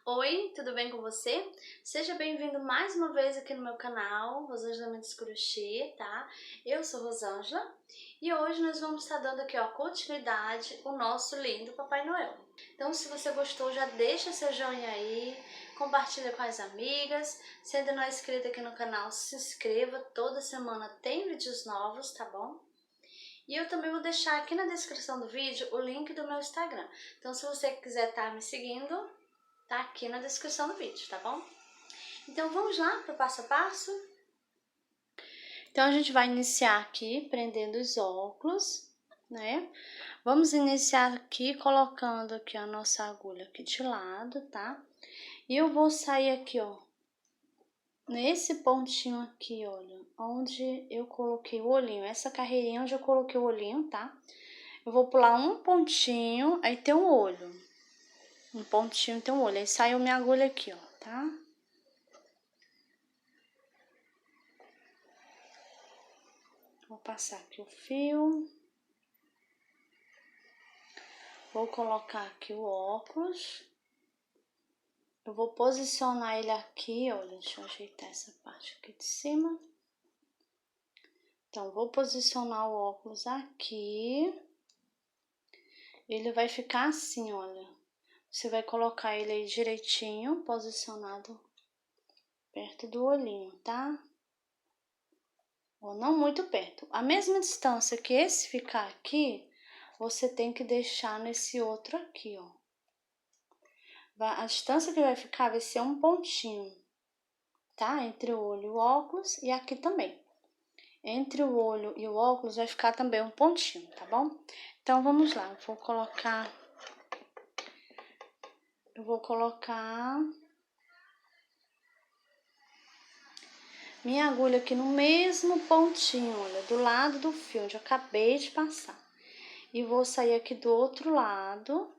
Oi, tudo bem com você? Seja bem-vindo mais uma vez aqui no meu canal, Rosângela Mendes Crochê, tá? Eu sou Rosângela e hoje nós vamos estar dando aqui, ó, continuidade ao nosso lindo Papai Noel. Então, se você gostou, já deixa seu joinha aí, compartilha com as amigas. Se ainda não é inscrito aqui no canal, se inscreva, toda semana tem vídeos novos, tá bom? E eu também vou deixar aqui na descrição do vídeo o link do meu Instagram. Então, se você quiser estar me seguindo, tá aqui na descrição do vídeo, tá bom? Então vamos lá para o passo a passo? Então a gente vai iniciar aqui prendendo os óculos, né? Vamos iniciar aqui colocando aqui a nossa agulha aqui de lado, tá? E eu vou sair aqui, ó, nesse pontinho aqui, olha, onde eu coloquei o olhinho, essa carreirinha onde eu coloquei o olhinho, tá? Eu vou pular um pontinho, aí tem um olho. Um pontinho tem um olho, aí saiu minha agulha aqui, ó, tá? Vou passar aqui o fio. Vou colocar aqui o óculos. Eu vou posicionar ele aqui, olha, deixa eu ajeitar essa parte aqui de cima. Então, vou posicionar o óculos aqui. Ele vai ficar assim, olha. Você vai colocar ele aí direitinho, posicionado perto do olhinho, tá? Ou não muito perto. A mesma distância que esse ficar aqui, você tem que deixar nesse outro aqui, ó. A distância que vai ficar vai ser um pontinho, tá? Entre o olho e o óculos e aqui também. Entre o olho e o óculos vai ficar também um pontinho, tá bom? Então, vamos lá. Eu vou colocar minha agulha aqui no mesmo pontinho, olha, do lado do fio onde eu acabei de passar. E vou sair aqui do outro lado,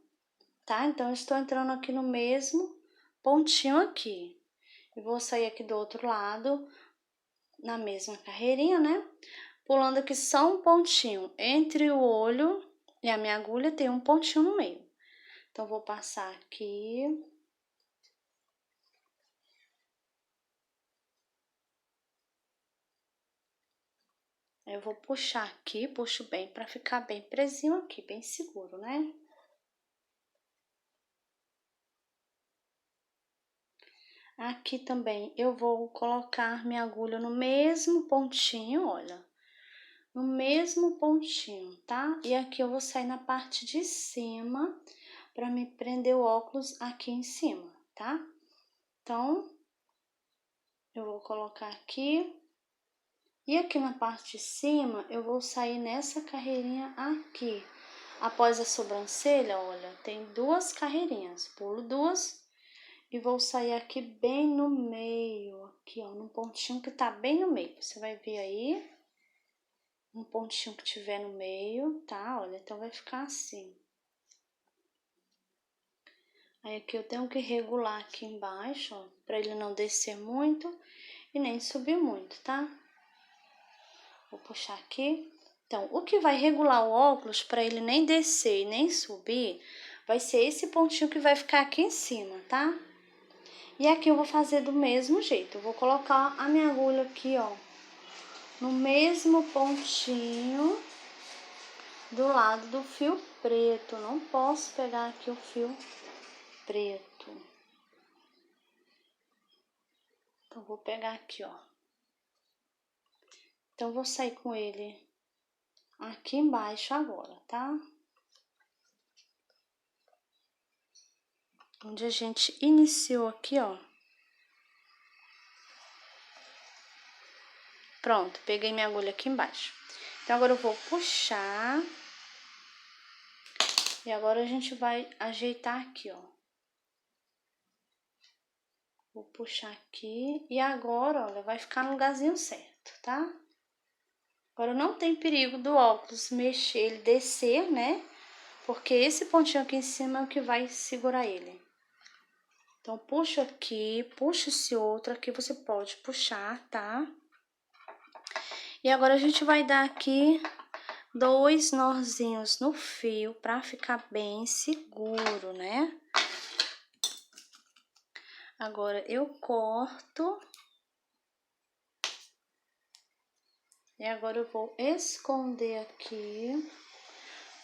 tá? Então, eu estou entrando aqui no mesmo pontinho aqui. E vou sair aqui do outro lado, na mesma carreirinha, né? Pulando aqui só um pontinho entre o olho e a minha agulha, tem um pontinho no meio. Então, vou passar aqui. Eu vou puxar aqui, puxo bem para ficar bem presinho aqui, bem seguro, né? Aqui também eu vou colocar minha agulha no mesmo pontinho, olha. No mesmo pontinho, tá? E aqui eu vou sair na parte de cima para me prender o óculos aqui em cima, tá? Então, eu vou colocar aqui. E aqui na parte de cima, eu vou sair nessa carreirinha aqui. Após a sobrancelha, olha, tem duas carreirinhas. Pulo duas e vou sair aqui bem no meio. Aqui, ó, num pontinho que tá bem no meio. Você vai ver aí, um pontinho que tiver no meio, tá? Olha, então vai ficar assim. Aí aqui eu tenho que regular aqui embaixo, ó, pra ele não descer muito e nem subir muito, tá? Vou puxar aqui. Então, o que vai regular o óculos para ele nem descer e nem subir, vai ser esse pontinho que vai ficar aqui em cima, tá? E aqui eu vou fazer do mesmo jeito. Eu vou colocar a minha agulha aqui, ó, no mesmo pontinho do lado do fio preto. Não posso pegar aqui o fio preto. Então, vou pegar aqui, ó. Então, vou sair com ele aqui embaixo agora, tá? Onde a gente iniciou aqui, ó. Pronto, peguei minha agulha aqui embaixo. Então, agora eu vou puxar. E agora a gente vai ajeitar aqui, ó. Vou puxar aqui. E agora, olha, vai ficar no lugarzinho certo, tá? Agora não tem perigo do óculos mexer, ele descer, né? Porque esse pontinho aqui em cima é o que vai segurar ele. Então, puxa aqui, puxa esse outro aqui, você pode puxar, tá? E agora a gente vai dar aqui 2 nozinhos no fio pra ficar bem seguro, né? Agora eu corto. E agora eu vou esconder aqui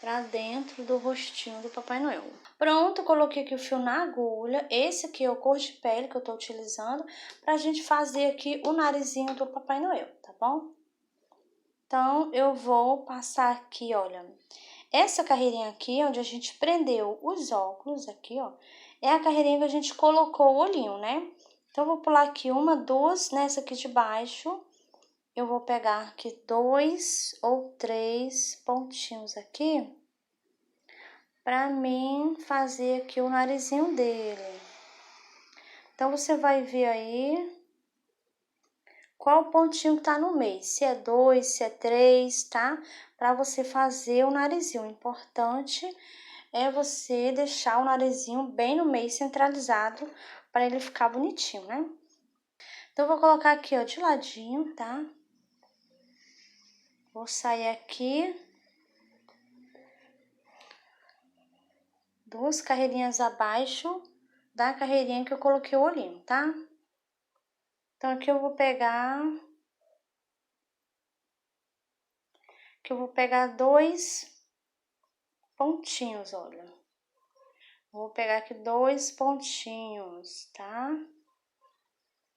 pra dentro do rostinho do Papai Noel. Pronto, coloquei aqui o fio na agulha. Esse aqui é o cor de pele que eu tô utilizando pra gente fazer aqui o narizinho do Papai Noel, tá bom? Então, eu vou passar aqui, olha, essa carreirinha aqui, onde a gente prendeu os óculos, aqui, ó, é a carreirinha que a gente colocou o olhinho, né? Então, eu vou pular aqui uma, duas, nessa aqui de baixo. Eu vou pegar aqui 2 ou 3 pontinhos aqui, pra mim fazer aqui o narizinho dele. Então, você vai ver aí qual pontinho que tá no meio, se é 2, se é 3, tá? Pra você fazer o narizinho. O importante é você deixar o narizinho bem no meio, centralizado, para ele ficar bonitinho, né? Então, eu vou colocar aqui, ó, de ladinho, tá? Vou sair aqui. 2 carreirinhas abaixo da carreirinha que eu coloquei o olhinho, tá? Então, aqui eu vou pegar... Aqui eu vou pegar 2 pontinhos, olha. Vou pegar aqui 2 pontinhos, tá?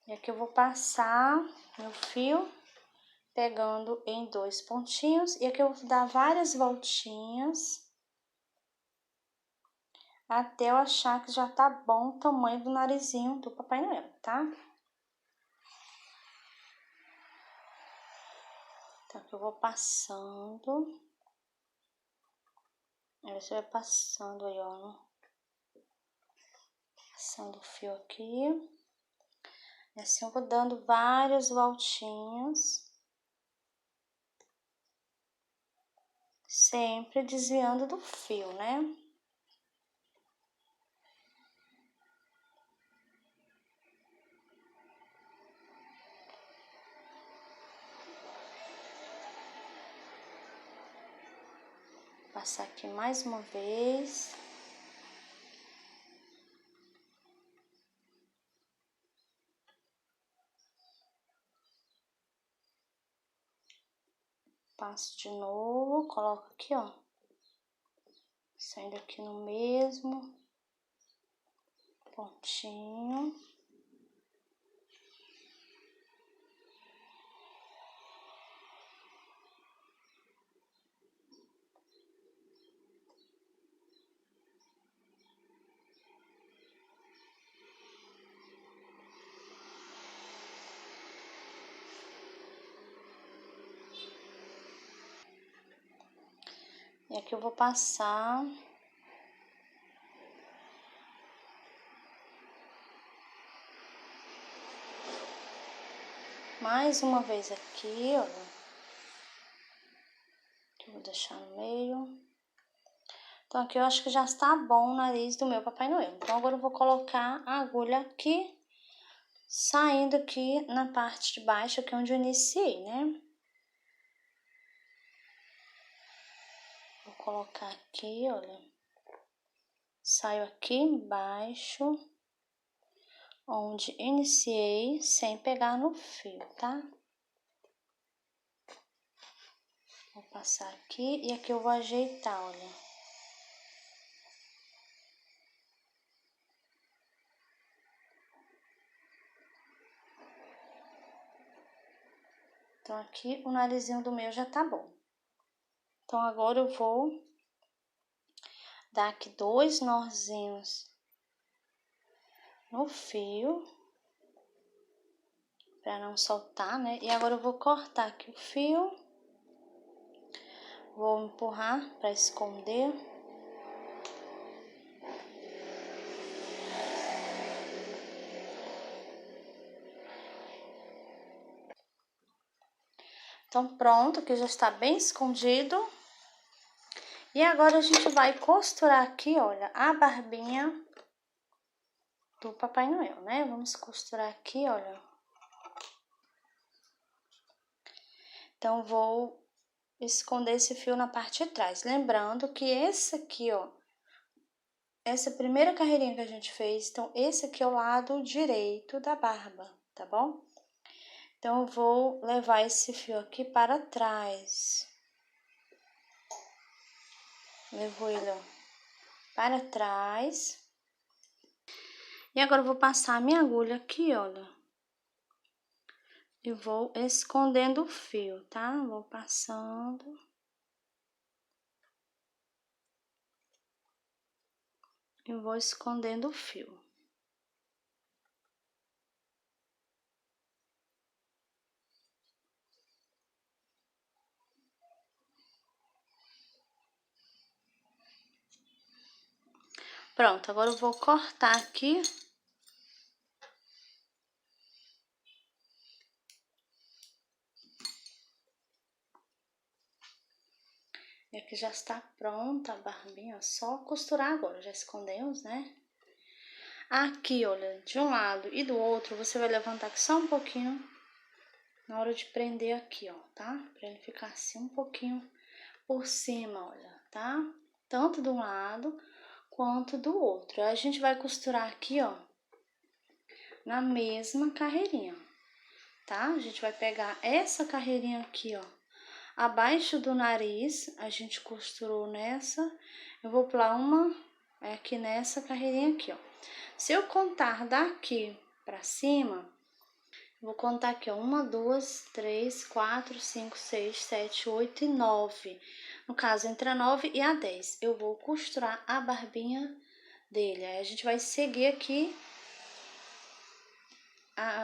E aqui eu vou passar meu fio, pegando em 2 pontinhos. E aqui eu vou dar várias voltinhas, até eu achar que já tá bom o tamanho do narizinho do Papai Noel, tá? Então, aqui eu vou passando. Aí você vai passando aí, ó. Passando o fio aqui. E assim eu vou dando várias voltinhas. Sempre desviando do fio, né? Passar aqui mais uma vez. Passo de novo, coloco aqui, ó. Saindo aqui no mesmo pontinho. E aqui eu vou passar mais uma vez aqui, olha. Aqui eu vou deixar no meio. Então, aqui eu acho que já está bom o nariz do meu Papai Noel. Então, agora eu vou colocar a agulha aqui, saindo aqui na parte de baixo, aqui onde eu iniciei, né? Vou colocar aqui, olha. Saio aqui embaixo, onde iniciei, sem pegar no fio, tá? Vou passar aqui e aqui eu vou ajeitar, olha. Então, aqui o narizinho do meu já tá bom. Então, agora eu vou dar aqui 2 nozinhos no fio, pra não soltar, né? E agora eu vou cortar aqui o fio. Vou empurrar pra esconder. Então, pronto, que já está bem escondido. E agora a gente vai costurar aqui, olha, a barbinha do Papai Noel, né? Vamos costurar aqui, olha. Então, vou esconder esse fio na parte de trás. Lembrando que esse aqui, ó, essa primeira carreirinha que a gente fez, então esse aqui é o lado direito da barba, tá bom? Então, eu vou levar esse fio aqui para trás. Levo ele, ó, para trás. E agora eu vou passar a minha agulha aqui, olha. E vou escondendo o fio, tá? Vou passando. E vou escondendo o fio. Pronto, agora eu vou cortar aqui. E aqui já está pronta a barbinha, ó, só costurar agora, já escondemos, né? Aqui, olha, de um lado e do outro, você vai levantar aqui só um pouquinho na hora de prender aqui, ó, tá? Pra ele ficar assim um pouquinho por cima, olha, tá? Tanto de um lado quanto do outro. A gente vai costurar aqui, ó, na mesma carreirinha, tá? A gente vai pegar essa carreirinha aqui, ó, abaixo do nariz, a gente costurou nessa, eu vou pular uma aqui nessa carreirinha aqui, ó. Se eu contar daqui pra cima, vou contar aqui, ó, 1, 2, 3, 4, 5, 6, 7, 8 e 9. No caso, entre a 9 e a 10, eu vou costurar a barbinha dele. Aí a gente vai seguir aqui,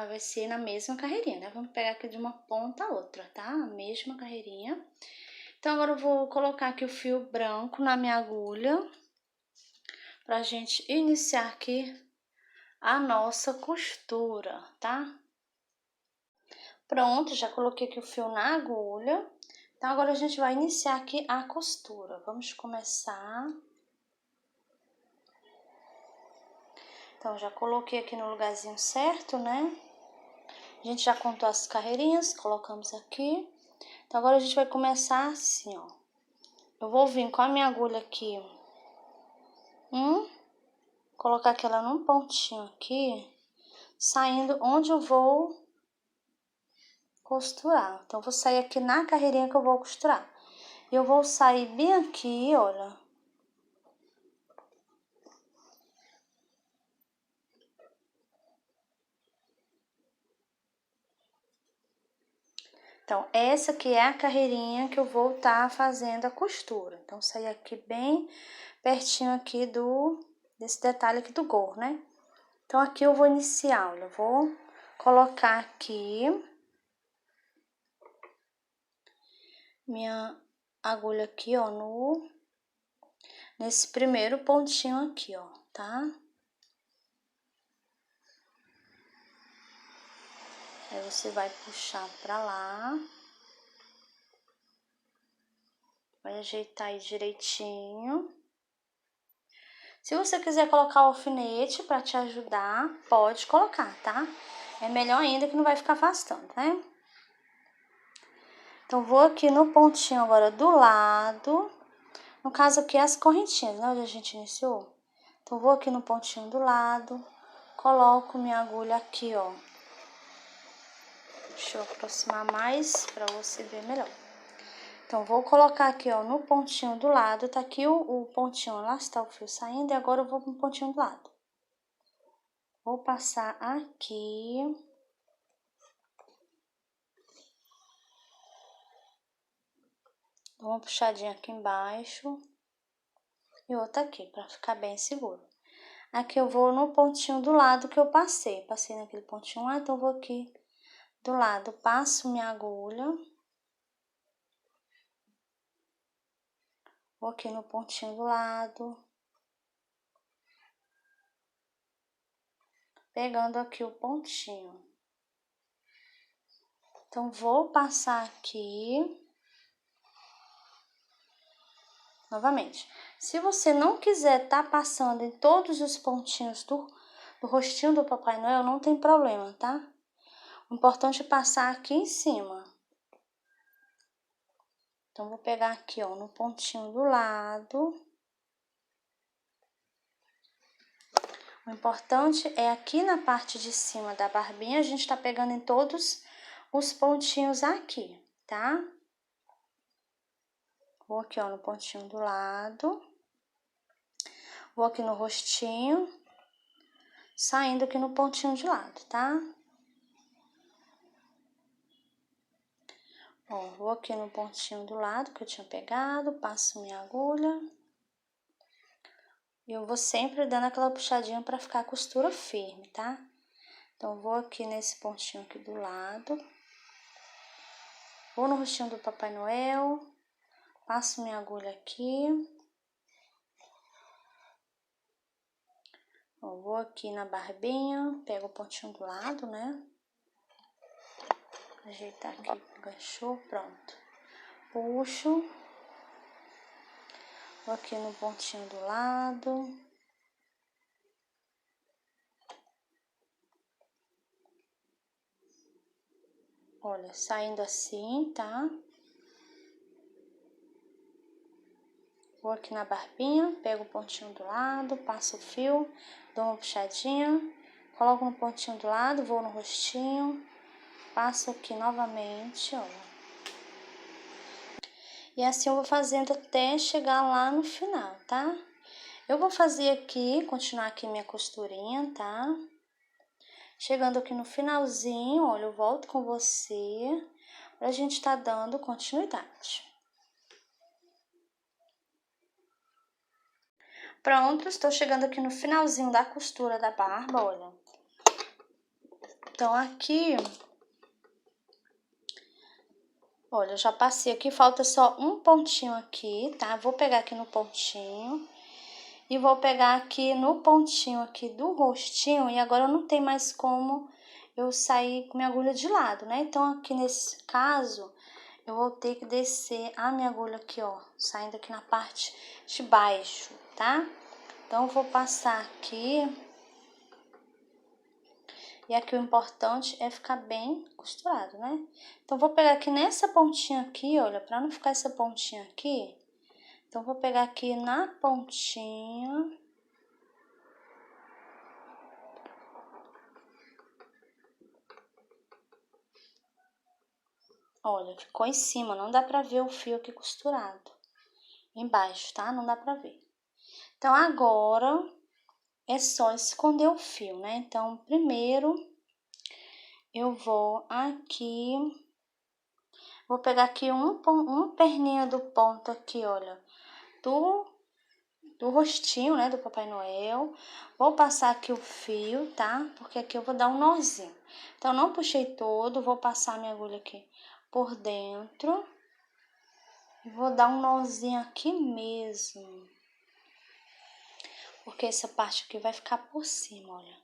vai ser na mesma carreirinha, né? Vamos pegar aqui de uma ponta a outra, tá? A mesma carreirinha. Então, agora eu vou colocar aqui o fio branco na minha agulha, pra gente iniciar aqui a nossa costura, tá? Pronto, já coloquei aqui o fio na agulha. Então, agora a gente vai iniciar aqui a costura. Vamos começar. Então, já coloquei aqui no lugarzinho certo, né? A gente já contou as carreirinhas, colocamos aqui. Então, agora a gente vai começar assim, ó. Eu vou vir com a minha agulha aqui, colocar aquela num pontinho aqui, saindo onde eu vou costurar. Então, eu vou sair aqui na carreirinha que eu vou costurar. Eu vou sair bem aqui, olha. Então, essa aqui é a carreirinha que eu vou estar fazendo a costura. Então, sair aqui bem pertinho aqui desse detalhe aqui do gorro, né? Então, aqui eu vou iniciar, olha, eu vou colocar aqui minha agulha aqui, ó, nesse primeiro pontinho aqui, ó, tá? Aí você vai puxar pra lá. Vai ajeitar aí direitinho. Se você quiser colocar o alfinete pra te ajudar, pode colocar, tá? É melhor ainda que não vai ficar afastando, né? Então, vou aqui no pontinho agora do lado. No caso aqui, as correntinhas, né? Onde a gente iniciou. Então, vou aqui no pontinho do lado. Coloco minha agulha aqui, ó. Deixa eu aproximar mais pra você ver melhor. Então, vou colocar aqui, ó, no pontinho do lado. Tá aqui o pontinho, lá está o fio saindo. E agora eu vou no pontinho do lado. Vou passar aqui. Dou uma puxadinha aqui embaixo. E outra aqui, pra ficar bem seguro. Aqui eu vou no pontinho do lado que eu passei. Passei naquele pontinho lá, então eu vou aqui do lado. Passo minha agulha. Vou aqui no pontinho do lado. Pegando aqui o pontinho. Então, vou passar aqui. Novamente. Se você não quiser tá passando em todos os pontinhos do rostinho do Papai Noel, não tem problema, tá? O importante é passar aqui em cima. Então, vou pegar aqui, ó, no pontinho do lado. O importante é aqui na parte de cima da barbinha, a gente tá pegando em todos os pontinhos aqui, tá? Vou aqui, ó, no pontinho do lado. Vou aqui no rostinho, saindo aqui no pontinho de lado, tá? Ó, vou aqui no pontinho do lado que eu tinha pegado, passo minha agulha. E eu vou sempre dando aquela puxadinha pra ficar a costura firme, tá? Então, vou aqui nesse pontinho aqui do lado. Vou no rostinho do Papai Noel. Passo minha agulha aqui. Ó, vou aqui na barbinha, pego o pontinho do lado, né? Ajeitar aqui, enganchou, pronto. Puxo. Vou aqui no pontinho do lado. Olha, saindo assim, tá? Vou aqui na barbinha, pego o pontinho do lado, passo o fio, dou uma puxadinha, coloco no pontinho do lado, vou no rostinho, passo aqui novamente, ó. E assim eu vou fazendo até chegar lá no final, tá? Eu vou fazer aqui, continuar aqui minha costurinha, tá? Chegando aqui no finalzinho, olha, eu volto com você pra gente tá dando continuidade. Pronto, estou chegando aqui no finalzinho da costura da barba, olha. Então, aqui, olha, eu já passei aqui, falta só um pontinho aqui, tá? Vou pegar aqui no pontinho e vou pegar aqui no pontinho aqui do rostinho e agora não tem mais como eu sair com minha agulha de lado, né? Então, aqui nesse caso, eu vou ter que descer a minha agulha aqui, ó, saindo aqui na parte de baixo, tá? Então, eu vou passar aqui. E aqui o importante é ficar bem costurado, né? Então, vou pegar aqui nessa pontinha aqui, olha, pra não ficar essa pontinha aqui. Então, vou pegar aqui na pontinha. Olha, ficou em cima, não dá pra ver o fio aqui costurado. Embaixo, tá? Não dá pra ver. Então, agora é só esconder o fio, né? Então, primeiro eu vou aqui, vou pegar aqui um perninho do ponto aqui, olha, do rostinho, né, do Papai Noel. Vou passar aqui o fio, tá? Porque aqui eu vou dar um nozinho. Então, não puxei todo, vou passar minha agulha aqui por dentro. E vou dar um nozinho aqui mesmo. Porque essa parte aqui vai ficar por cima, olha.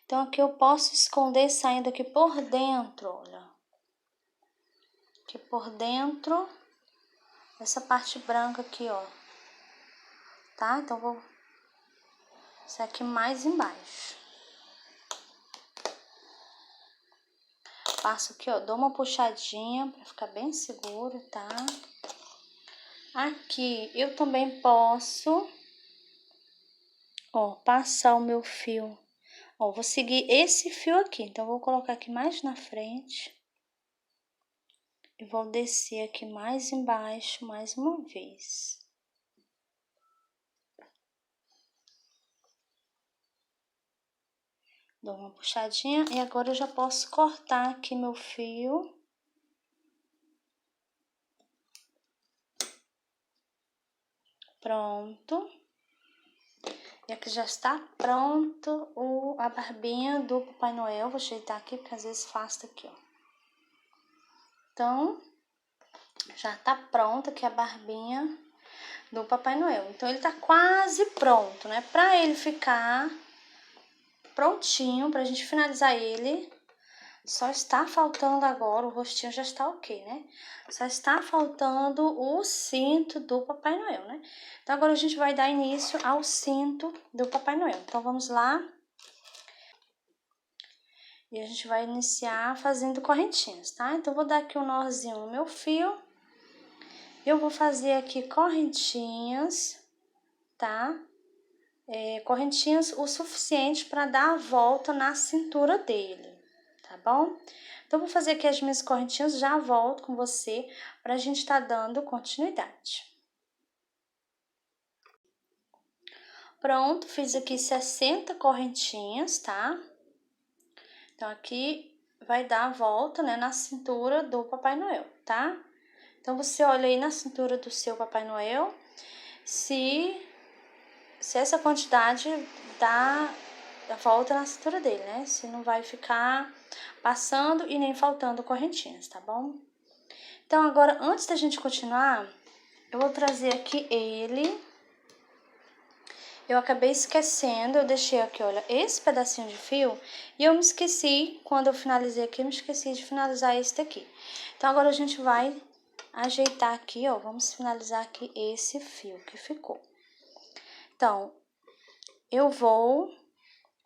Então, aqui eu posso esconder saindo aqui por dentro, olha. Aqui por dentro, essa parte branca aqui, ó. Tá? Então, vou... Isso aqui mais embaixo. Passo aqui, ó, dou uma puxadinha pra ficar bem seguro, tá? Aqui, eu também posso, ó, passar o meu fio. Ó, vou seguir esse fio aqui, então, vou colocar aqui mais na frente. E vou descer aqui mais embaixo, mais uma vez. Dou uma puxadinha e agora eu já posso cortar aqui meu fio. Pronto. E aqui já está pronto a barbinha do Papai Noel. Vou ajeitar aqui, porque às vezes afasta aqui, ó. Então, já tá pronta aqui a barbinha do Papai Noel. Então, ele tá quase pronto, né? Pra ele ficar prontinho, pra gente finalizar ele, só está faltando agora, o rostinho já está ok, né? Só está faltando o cinto do Papai Noel, né? Então, agora a gente vai dar início ao cinto do Papai Noel. Então, vamos lá. E a gente vai iniciar fazendo correntinhas, tá? Então, vou dar aqui um nozinho no meu fio. Eu vou fazer aqui correntinhas, tá? correntinhas o suficiente para dar a volta na cintura dele, tá bom? Então, vou fazer aqui as minhas correntinhas, já volto com você para a gente estar dando continuidade. Pronto, fiz aqui 60 correntinhas, tá? Então, aqui vai dar a volta, né, na cintura do Papai Noel, tá? Então, você olha aí na cintura do seu Papai Noel, se essa quantidade dá a volta na cintura dele, né? Se não vai ficar passando e nem faltando correntinhas, tá bom? Então, agora, antes da gente continuar, eu vou trazer aqui ele. Eu acabei esquecendo, eu deixei aqui, olha, esse pedacinho de fio, e eu me esqueci, quando eu finalizei aqui, eu me esqueci de finalizar esse daqui. Então, agora a gente vai ajeitar aqui, ó, vamos finalizar aqui esse fio que ficou. Então, eu vou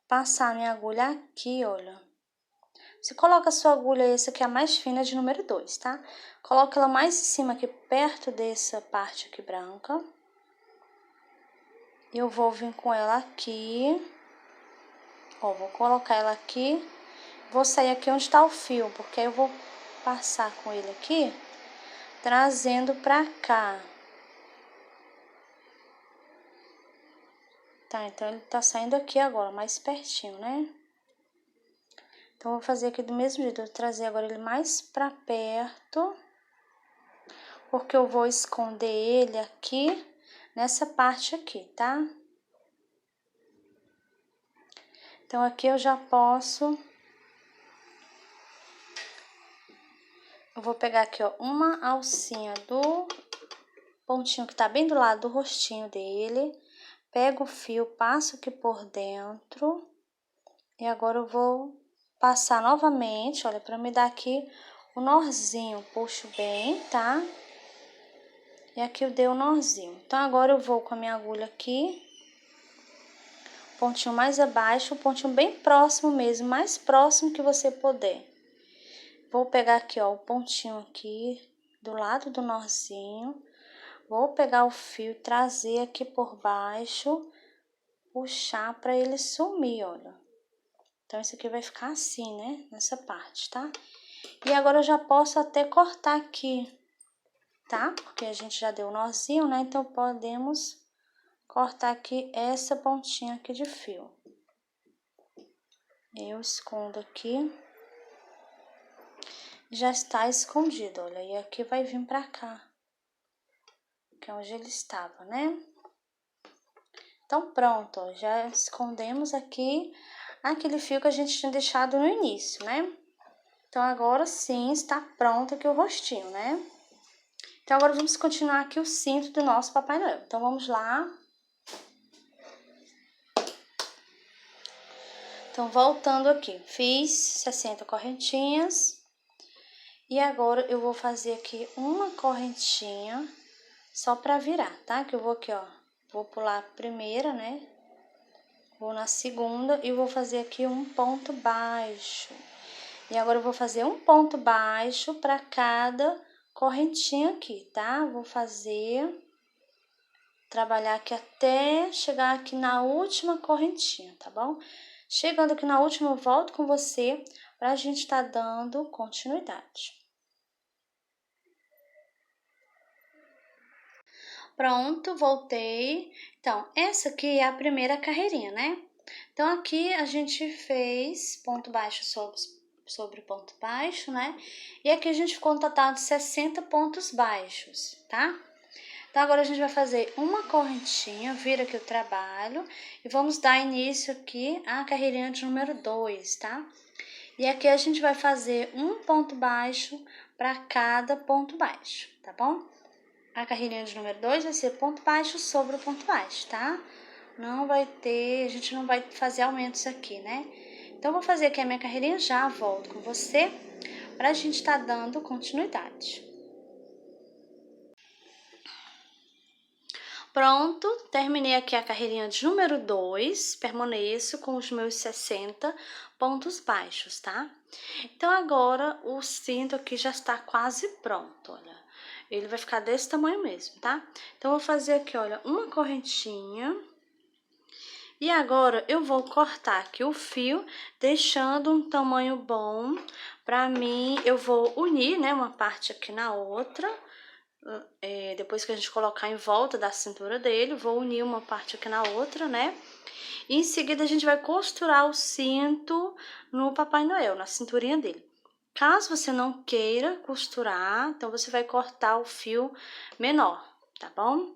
passar minha agulha aqui, olha. Você coloca a sua agulha, essa aqui é a mais fina, de número 2, tá? Coloca ela mais em cima aqui, perto dessa parte aqui branca. Eu vou vir com ela aqui, ó, vou colocar ela aqui, vou sair aqui onde tá o fio, porque aí eu vou passar com ele aqui, trazendo pra cá. Tá, então ele tá saindo aqui agora, mais pertinho, né? Então, eu vou fazer aqui do mesmo jeito, eu vou trazer agora ele mais pra perto, porque eu vou esconder ele aqui, nessa parte aqui, tá? Então, aqui eu já posso... Eu vou pegar aqui, ó, uma alcinha do pontinho que tá bem do lado do rostinho dele. Pego o fio, passo aqui por dentro. E agora eu vou passar novamente, olha, pra me dar aqui o norzinho. Puxo bem, tá? E aqui eu dei o norzinho. Então, agora eu vou com a minha agulha aqui. Pontinho mais abaixo, pontinho bem próximo mesmo, mais próximo que você puder. Vou pegar aqui, ó, o pontinho aqui do lado do norzinho. Vou pegar o fio, trazer aqui por baixo, puxar pra ele sumir, olha. Então, esse aqui vai ficar assim, né? Nessa parte, tá? E agora eu já posso até cortar aqui, tá? Porque a gente já deu o nozinho, né? Então, podemos cortar aqui essa pontinha aqui de fio. Eu escondo aqui. Já está escondido, olha, e aqui vai vir pra cá, que é onde ele estava, né? Então, pronto, ó, já escondemos aqui aquele fio que a gente tinha deixado no início, né? Então, agora sim está pronto aqui o rostinho, né? Então, agora vamos continuar aqui o cinto do nosso Papai Noel. Então, vamos lá. Então, voltando aqui, fiz 60 correntinhas. E agora, eu vou fazer aqui uma correntinha só pra virar, tá? Que eu vou aqui, ó, vou pular a primeira, né? Vou na segunda e vou fazer aqui um ponto baixo. E agora eu vou fazer um ponto baixo pra cada correntinha aqui, tá? Vou fazer, trabalhar aqui até chegar aqui na última correntinha, tá bom? Chegando aqui na última, eu volto com você pra gente tá dando continuidade. Pronto, voltei. Então, essa aqui é a primeira carreirinha, né? Então, aqui a gente fez ponto baixo sobre ponto baixo, né? E aqui a gente ficou um total de 60 pontos baixos, tá? Então, agora a gente vai fazer uma correntinha, vira aqui o trabalho e vamos dar início aqui à carreirinha de número 2, tá? E aqui a gente vai fazer um ponto baixo para cada ponto baixo, tá bom? A carreirinha de número 2 vai ser ponto baixo sobre o ponto baixo, tá? Não vai ter, a gente não vai fazer aumentos aqui, né? Então, vou fazer aqui a minha carreirinha, já volto com você pra gente tá dando continuidade. Pronto, terminei aqui a carreirinha de número 2, permaneço com os meus 60 pontos baixos, tá? Então, agora o cinto aqui já está quase pronto, olha. Ele vai ficar desse tamanho mesmo, tá? Então, vou fazer aqui, olha, uma correntinha. E agora eu vou cortar aqui o fio, deixando um tamanho bom pra mim. Eu vou unir, né, uma parte aqui na outra. Depois que a gente colocar em volta da cintura dele, vou unir uma parte aqui na outra, né? E em seguida a gente vai costurar o cinto no Papai Noel, na cinturinha dele. Caso você não queira costurar, então você vai cortar o fio menor, tá bom?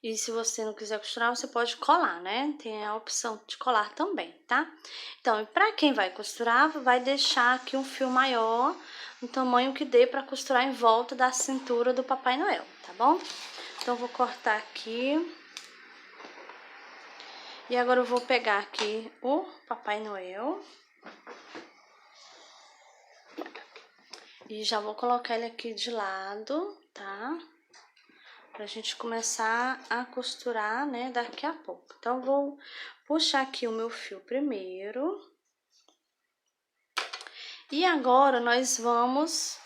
E se você não quiser costurar, você pode colar, né? Tem a opção de colar também, tá? Então, para quem vai costurar, vai deixar aqui um fio maior, no tamanho que dê para costurar em volta da cintura do Papai Noel, tá bom? Então, eu vou cortar aqui. E agora eu vou pegar aqui o Papai Noel. E já vou colocar ele aqui de lado, tá? Pra gente começar a costurar, né, daqui a pouco. Então, eu vou puxar aqui o meu fio primeiro. E agora, nós vamos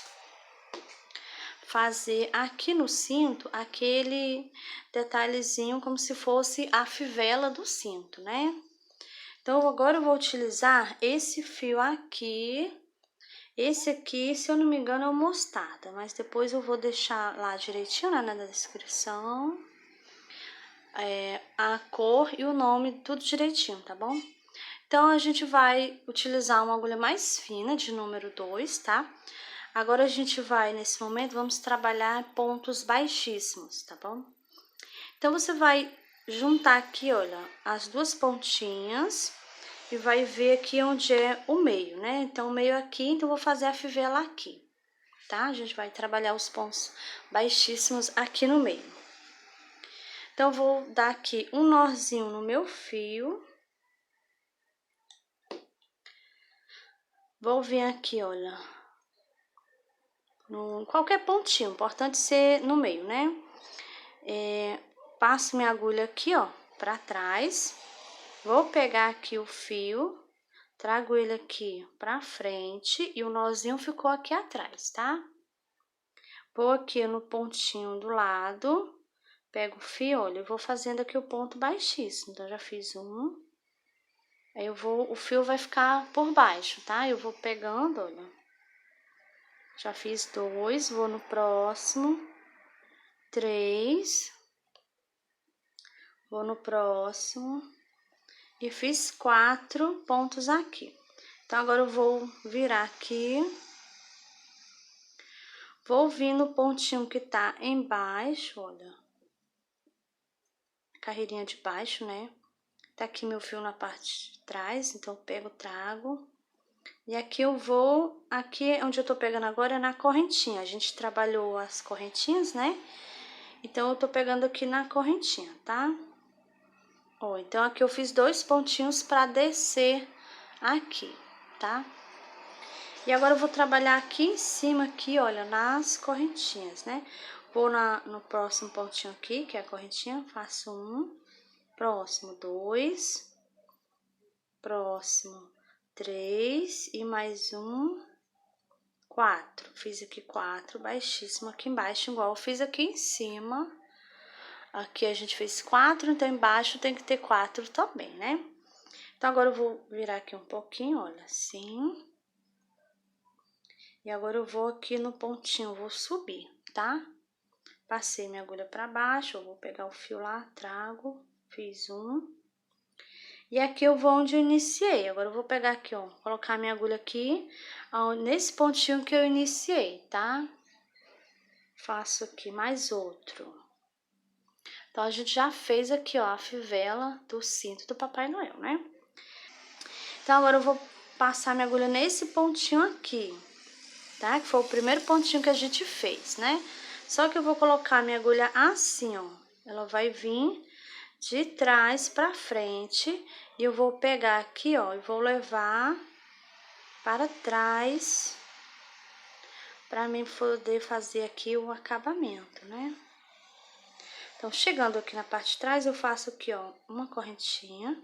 fazer aqui no cinto aquele detalhezinho como se fosse a fivela do cinto, né? Então, agora eu vou utilizar esse fio aqui. Esse aqui, se eu não me engano, é o mostarda, mas depois eu vou deixar lá direitinho, né, na descrição, a cor e o nome, tudo direitinho, tá bom? Então, a gente vai utilizar uma agulha mais fina, de número 2, tá? Agora, a gente vai, nesse momento, vamos trabalhar pontos baixíssimos, tá bom? Então, você vai juntar aqui, olha, as duas pontinhas e vai ver aqui onde é o meio, né? Então, o meio aqui, então, eu vou fazer a fivela aqui, tá? A gente vai trabalhar os pontos baixíssimos aqui no meio. Então, eu vou dar aqui um nozinho no meu fio. Vou vir aqui, olha, no qualquer pontinho, importante ser no meio, né? Passo minha agulha aqui, ó, pra trás. Vou pegar aqui o fio, trago ele aqui pra frente e o nozinho ficou aqui atrás, tá? Vou aqui no pontinho do lado, pego o fio, olha, e vou fazendo aqui o ponto baixíssimo. Então, já fiz um. Aí, o fio vai ficar por baixo, tá? Eu vou pegando, olha. Já fiz 2, vou no próximo. 3. Vou no próximo. E fiz 4 pontos aqui. Então, agora eu vou virar aqui. Vou vir no pontinho que tá embaixo, olha. Carreirinha de baixo, né? Tá aqui meu fio na parte de trás, então eu pego, trago. E aqui eu vou, aqui onde eu tô pegando agora é na correntinha. A gente trabalhou as correntinhas, né? Então, eu tô pegando aqui na correntinha, tá? Ó, então, aqui eu fiz 2 pontinhos pra descer aqui, tá? E agora eu vou trabalhar aqui em cima, aqui, olha, nas correntinhas, né? Vou no próximo pontinho aqui, que é a correntinha, faço 1, próximo 2, próximo 3 e mais 1, 4. Fiz aqui 4, baixíssimo aqui embaixo, igual eu fiz aqui em cima. Aqui a gente fez 4, então embaixo tem que ter 4 também, né? Então, agora eu vou virar aqui um pouquinho, olha, assim. E agora eu vou aqui no pontinho, vou subir, tá? Passei minha agulha pra baixo, eu vou pegar o fio lá, trago, fiz 1. E aqui eu vou onde eu iniciei. Agora eu vou pegar aqui, ó, colocar minha agulha aqui, nesse pontinho que eu iniciei, tá? Faço aqui mais outro. Então, a gente já fez aqui, ó, a fivela do cinto do Papai Noel, né? Então, agora eu vou passar minha agulha nesse pontinho aqui, tá? Que foi o primeiro pontinho que a gente fez, né? Só que eu vou colocar minha agulha assim, ó. Ela vai vir de trás pra frente e eu vou pegar aqui, ó, e vou levar para trás pra mim poder fazer aqui o acabamento, né? Então, chegando aqui na parte de trás, eu faço aqui, ó, uma correntinha.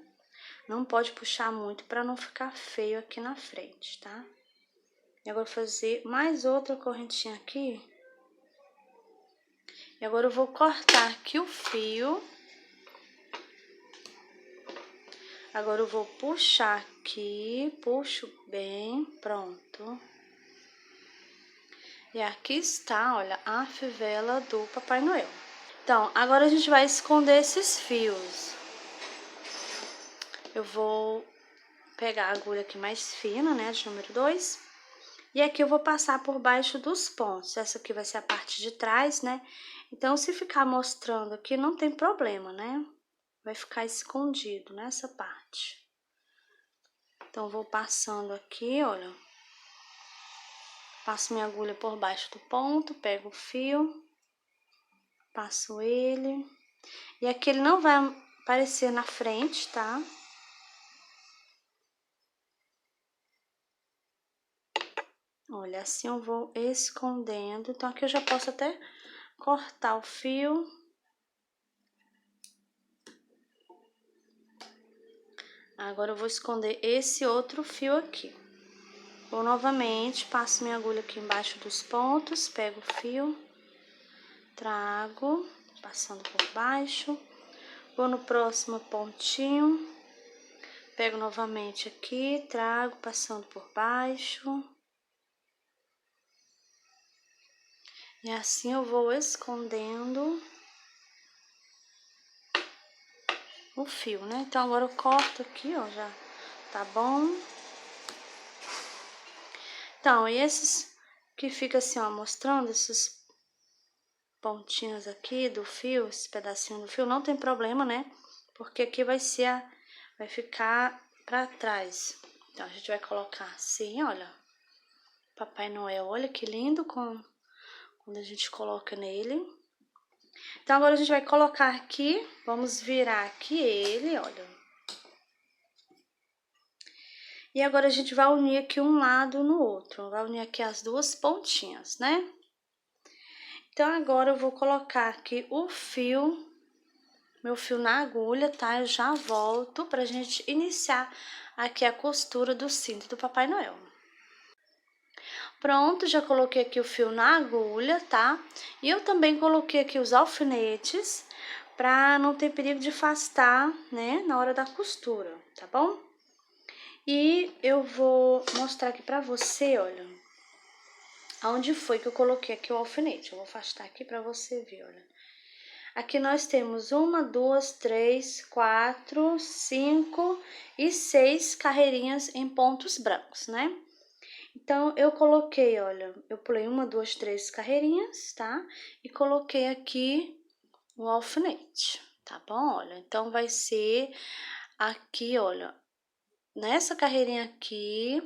Não pode puxar muito para não ficar feio aqui na frente, tá? E agora, vou fazer mais outra correntinha aqui. E agora, eu vou cortar aqui o fio. Agora eu vou puxar aqui, puxo bem, pronto. E aqui está, olha, a fivela do Papai Noel. Então, agora a gente vai esconder esses fios. Eu vou pegar a agulha aqui mais fina, né, de número 2. E aqui eu vou passar por baixo dos pontos. Essa aqui vai ser a parte de trás, né? Então, se ficar mostrando aqui, não tem problema, né? Vai ficar escondido nessa parte. Então, vou passando aqui, olha. Passo minha agulha por baixo do ponto, pego o fio, passo ele. E aqui ele não vai aparecer na frente, tá? Olha, assim eu vou escondendo. Então, aqui eu já posso até cortar o fio. Agora eu vou esconder esse outro fio aqui. Vou novamente, passo minha agulha aqui embaixo dos pontos, pego o fio, trago, passando por baixo. Vou no próximo pontinho, pego novamente aqui, trago, passando por baixo. E assim eu vou escondendo o fio, né? Então, agora eu corto aqui, ó, já tá bom. Então, e esses que fica assim, ó, mostrando esses pontinhos aqui do fio, esse pedacinho do fio, não tem problema, né? Porque aqui vai ficar pra trás. Então, a gente vai colocar assim, olha. Papai Noel, olha que lindo quando a gente coloca nele. Então, agora a gente vai colocar aqui, vamos virar aqui ele, olha. E agora a gente vai unir aqui um lado no outro, vai unir aqui as duas pontinhas, né? Então, agora eu vou colocar aqui o fio, meu fio na agulha, tá? Eu já volto pra gente iniciar aqui a costura do cinto do Papai Noel. Pronto, já coloquei aqui o fio na agulha, tá? E eu também coloquei aqui os alfinetes pra não ter perigo de afastar, né? Na hora da costura, tá bom? E eu vou mostrar aqui pra você, olha, aonde foi que eu coloquei aqui o alfinete. Eu vou afastar aqui pra você ver, olha. Aqui nós temos 1, 2, 3, 4, 5 e 6 carreirinhas em pontos brancos, né? Então, eu coloquei, olha, eu pulei 1, 2, 3 carreirinhas, tá? E coloquei aqui o alfinete, tá bom? Olha, então vai ser aqui, olha, nessa carreirinha aqui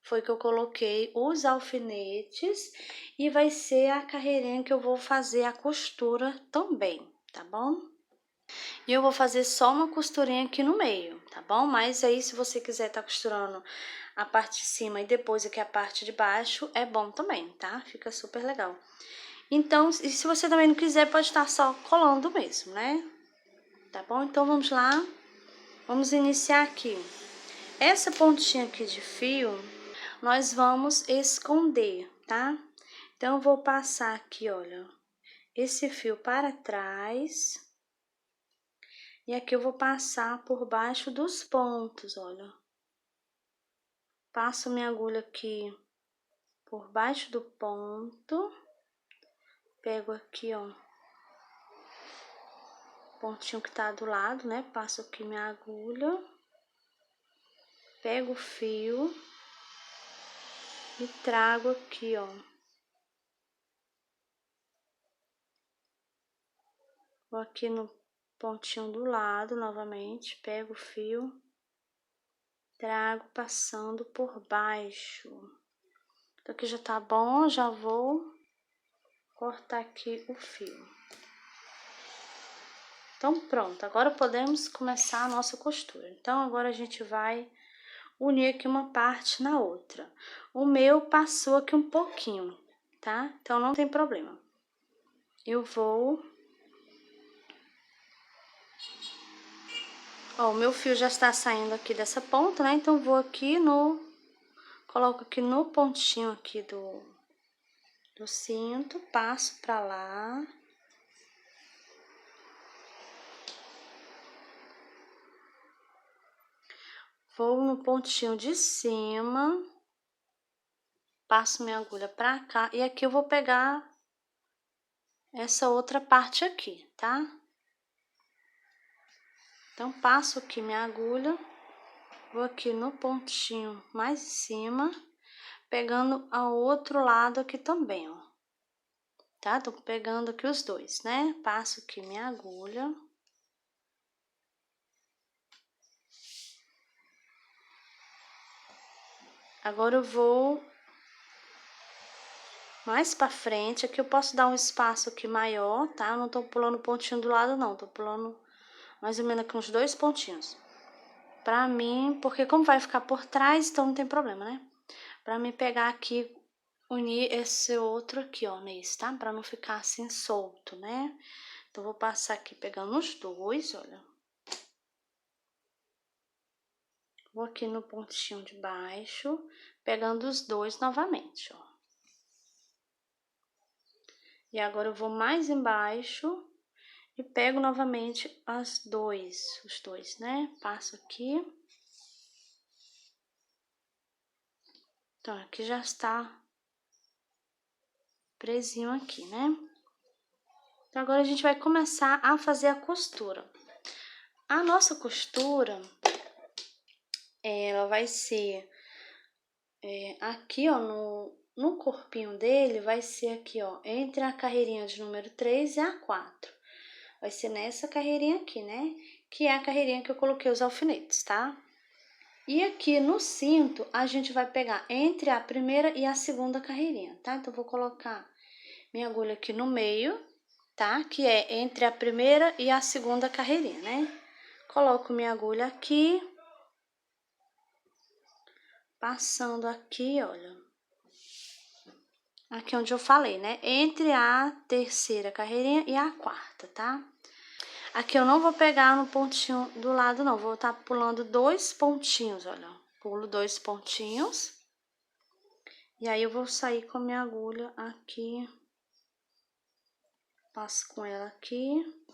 foi que eu coloquei os alfinetes e vai ser a carreirinha que eu vou fazer a costura também, tá bom? E eu vou fazer só uma costurinha aqui no meio, tá bom? Mas aí, se você quiser tá costurando a parte de cima e depois aqui a parte de baixo, é bom também, tá? Fica super legal. Então, e se você também não quiser, pode estar só colando mesmo, né? Tá bom? Então, vamos lá. Vamos iniciar aqui. Essa pontinha aqui de fio, nós vamos esconder, tá? Então, eu vou passar aqui, olha, esse fio para trás. E aqui eu vou passar por baixo dos pontos, olha. Passo minha agulha aqui por baixo do ponto. Pego aqui, ó, o pontinho que tá do lado, né? Passo aqui minha agulha. Pego o fio e trago aqui, ó. Vou aqui no pontinho do lado novamente, pego o fio, trago passando por baixo. Então, aqui já tá bom, já vou cortar aqui o fio. Então, pronto, agora podemos começar a nossa costura. Então, agora a gente vai unir aqui uma parte na outra. O meu passou aqui um pouquinho, tá? Então, não tem problema. Eu vou... Ó, o meu fio já está saindo aqui dessa ponta, né? Então, vou aqui no... Coloco aqui no pontinho aqui do cinto, passo pra lá. Vou no pontinho de cima, passo minha agulha pra cá e aqui eu vou pegar essa outra parte aqui, tá? Então, passo aqui minha agulha, vou aqui no pontinho mais em cima, pegando ao outro lado aqui também, ó. Tá? Tô pegando aqui os dois, né? Passo aqui minha agulha. Agora eu vou mais pra frente, aqui eu posso dar um espaço aqui maior, tá? Eu não tô pulando o pontinho do lado não, tô pulando mais ou menos aqui uns 2 pontinhos. Pra mim, porque como vai ficar por trás, então não tem problema, né? Pra mim pegar aqui, unir esse outro aqui, ó, nesse, tá? Pra não ficar assim solto, né? Então, vou passar aqui pegando os dois, olha. Vou aqui no pontinho de baixo, pegando os dois novamente, ó. E agora eu vou mais embaixo e pego novamente os dois, né? Passo aqui. Então, aqui já está presinho aqui, né? Então, agora a gente vai começar a fazer a costura. A nossa costura, ela vai ser aqui, ó, no corpinho dele, vai ser aqui, ó, entre a carreirinha de número 3 e a 4. Vai ser nessa carreirinha aqui, né? Que é a carreirinha que eu coloquei os alfinetes, tá? E aqui no cinto, a gente vai pegar entre a primeira e a segunda carreirinha, tá? Então, vou colocar minha agulha aqui no meio, tá? Que é entre a primeira e a segunda carreirinha, né? Coloco minha agulha aqui, passando aqui, olha. Aqui onde eu falei, né? Entre a terceira carreirinha e a quarta, tá? Aqui eu não vou pegar no pontinho do lado, não. Vou estar pulando 2 pontinhos, olha. Pulo 2 pontinhos. E aí, eu vou sair com a minha agulha aqui. Passo com ela aqui.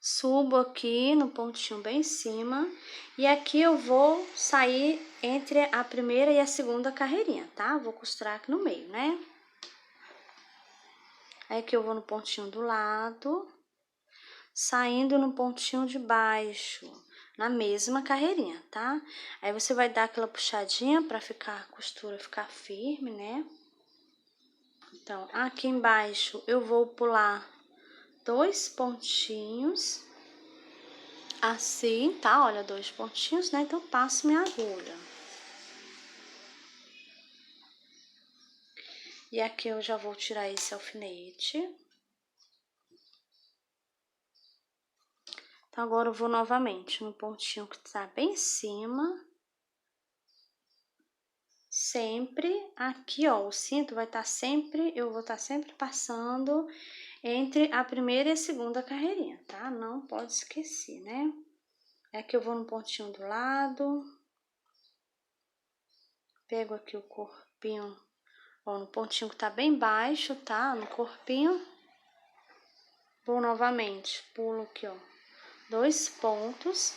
Subo aqui no pontinho bem em cima. E aqui eu vou sair entre a primeira e a segunda carreirinha, tá? Vou costurar aqui no meio, né? Aí, aqui eu vou no pontinho do lado, saindo no pontinho de baixo, na mesma carreirinha, tá? Aí, você vai dar aquela puxadinha pra a costura ficar firme, né? Então, aqui embaixo eu vou pular 2 pontinhos, assim, tá? Olha, 2 pontinhos, né? Então, passo minha agulha. E aqui eu já vou tirar esse alfinete. Então, agora eu vou novamente no pontinho que tá bem em cima. Sempre aqui, ó, o cinto vai estar sempre, eu vou estar sempre passando entre a primeira e a segunda carreirinha, tá? Não pode esquecer, né? Aqui eu vou no pontinho do lado. Pego aqui o corpinho, ó, no pontinho que tá bem baixo, tá? No corpinho. Vou novamente, pulo aqui, ó, 2 pontos.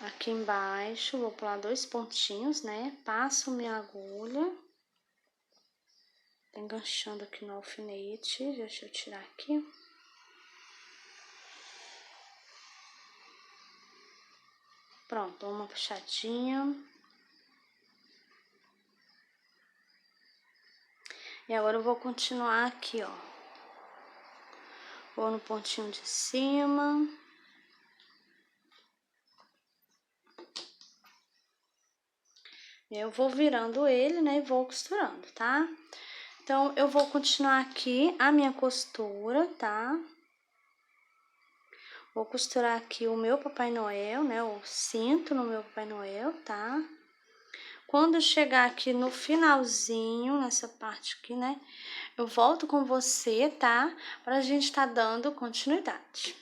Aqui embaixo, vou pular 2 pontinhos, né? Passo minha agulha. Tá enganchando aqui no alfinete, deixa eu tirar aqui. Pronto, uma puxadinha. E agora eu vou continuar aqui, ó. Vou no pontinho de cima. Eu vou virando ele, né, e vou costurando, tá? Então, eu vou continuar aqui a minha costura, tá? Vou costurar aqui o meu Papai Noel, né, o cinto no meu Papai Noel, tá? Quando eu chegar aqui no finalzinho, nessa parte aqui, né, eu volto com você, tá? Pra gente tá dando continuidade.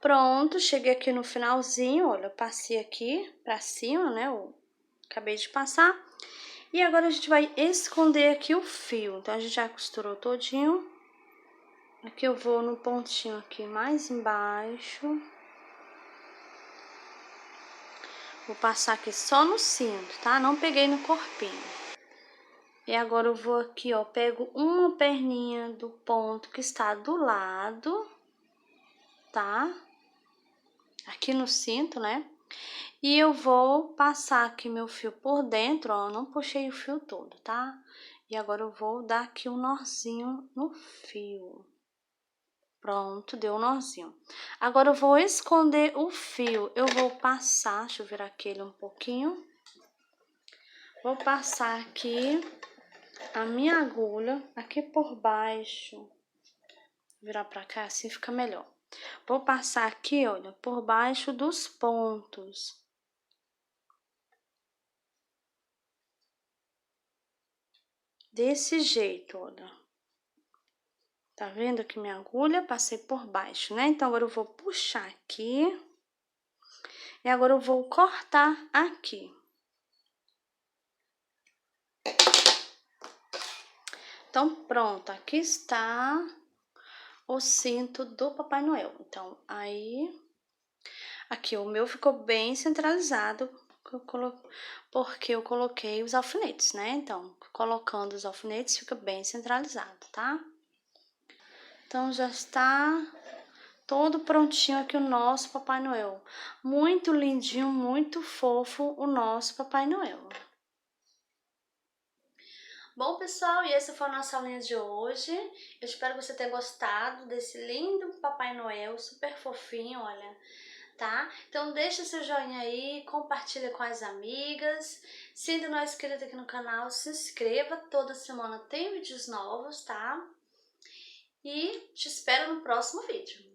Pronto, cheguei aqui no finalzinho, olha, eu passei aqui pra cima, né, eu acabei de passar. E agora a gente vai esconder aqui o fio. Então, a gente já costurou todinho. Aqui eu vou no pontinho aqui mais embaixo. Vou passar aqui só no cinto, tá? Não peguei no corpinho. E agora eu vou aqui, ó, pego uma perninha do ponto que está do lado, tá? Aqui no cinto, né? E eu vou passar aqui meu fio por dentro, ó, não puxei o fio todo, tá? E agora eu vou dar aqui um nozinho no fio. Pronto, deu um nozinho. Agora eu vou esconder o fio. Eu vou passar, deixa eu virar aquele um pouquinho. Vou passar aqui a minha agulha aqui por baixo. Virar pra cá, assim fica melhor. Vou passar aqui, olha, por baixo dos pontos. Desse jeito, olha. Tá vendo aqui minha agulha? Passei por baixo, né? Então, agora eu vou puxar aqui. E agora eu vou cortar aqui. Então, pronto. Aqui está o cinto do Papai Noel. Então, aí... Aqui, o meu ficou bem centralizado, porque eu coloquei os alfinetes, né? Então, colocando os alfinetes, fica bem centralizado, tá? Então, já está todo prontinho aqui o nosso Papai Noel. Muito lindinho, muito fofo o nosso Papai Noel. Bom, pessoal, e essa foi a nossa aulinha de hoje. Eu espero que você tenha gostado desse lindo Papai Noel, super fofinho, olha, tá? Então deixa seu joinha aí, compartilha com as amigas. Se ainda não é inscrito aqui no canal, se inscreva. Toda semana tem vídeos novos, tá? E te espero no próximo vídeo.